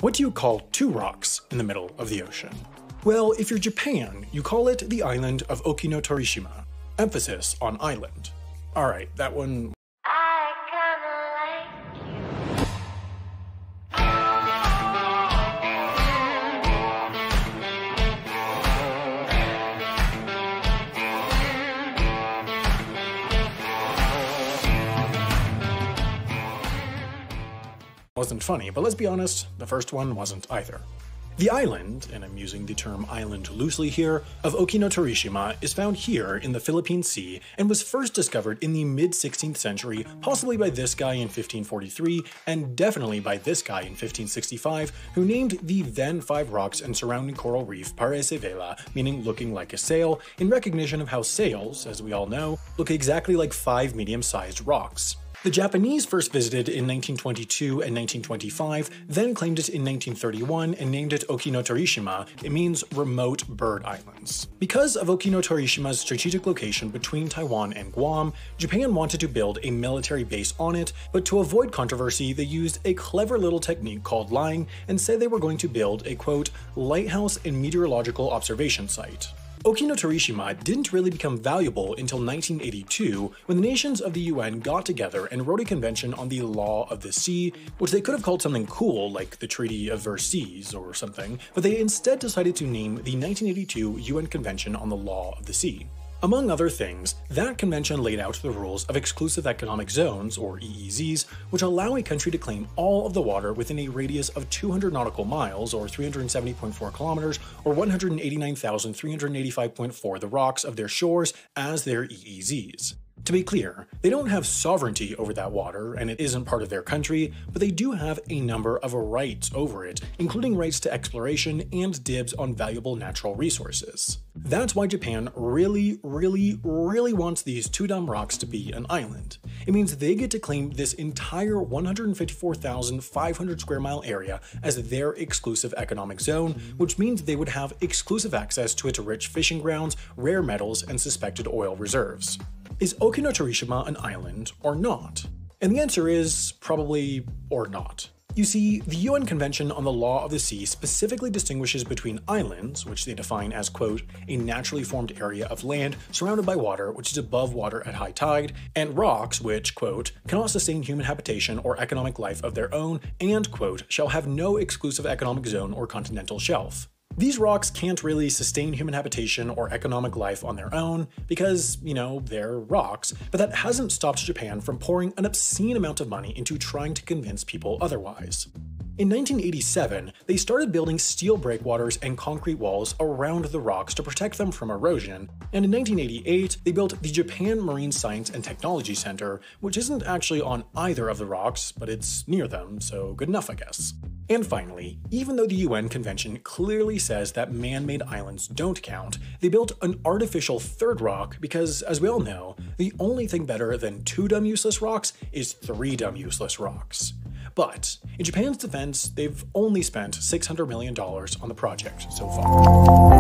What do you call two rocks in the middle of the ocean? Well, if you're Japan, you call it the island of Okinotorishima. Emphasis on island. Alright, that one... wasn't funny, but let's be honest, the first one wasn't either. The island, and I'm using the term island loosely here, of Okinotorishima is found here in the Philippine Sea and was first discovered in the mid-16th century, possibly by this guy in 1543, and definitely by this guy in 1565, who named the then 5 rocks and surrounding coral reef Parece Vela, meaning looking like a sail, in recognition of how sails, as we all know, look exactly like 5 medium-sized rocks. The Japanese first visited in 1922 and 1925, then claimed it in 1931 and named it Okinotorishima. It means remote bird islands. Because of Okinotorishima's strategic location between Taiwan and Guam, Japan wanted to build a military base on it, but to avoid controversy, they used a clever little technique called lying and said they were going to build a, quote, lighthouse and meteorological observation site. Okinotorishima didn't really become valuable until 1982, when the nations of the UN got together and wrote a convention on the law of the sea, which they could have called something cool like the Treaty of Versailles or something, but they instead decided to name the 1982 UN Convention on the Law of the Sea. Among other things, that convention laid out the rules of exclusive economic zones, or EEZs, which allow a country to claim all of the water within a radius of 200 nautical miles, or 370.4 kilometers, or 189,385.4 the rocks of their shores as their EEZs. To be clear, they don't have sovereignty over that water, and it isn't part of their country, but they do have a number of rights over it, including rights to exploration and dibs on valuable natural resources. That's why Japan really wants these 2 dumb rocks to be an island. It means they get to claim this entire 154,500 square mile area as their exclusive economic zone, which means they would have exclusive access to its rich fishing grounds, rare metals, and suspected oil reserves. Is Okinotorishima an island or not? And the answer is probably or not. You see, the UN Convention on the Law of the Sea specifically distinguishes between islands, which they define as, quote, a naturally formed area of land surrounded by water which is above water at high tide, and rocks which, quote, cannot sustain human habitation or economic life of their own and, quote, shall have no exclusive economic zone or continental shelf. These rocks can't really sustain human habitation or economic life on their own because, you know, they're rocks, but that hasn't stopped Japan from pouring an obscene amount of money into trying to convince people otherwise. In 1987, they started building steel breakwaters and concrete walls around the rocks to protect them from erosion, and in 1988, they built the Japan Marine Science and Technology Center, which isn't actually on either of the rocks, but it's near them, so good enough, I guess. And finally, even though the UN Convention clearly says that man-made islands don't count, they built an artificial 3rd rock because, as we all know, the only thing better than 2 dumb useless rocks is 3 dumb useless rocks. But, in Japan's defense, they've only spent $600 million on the project so far.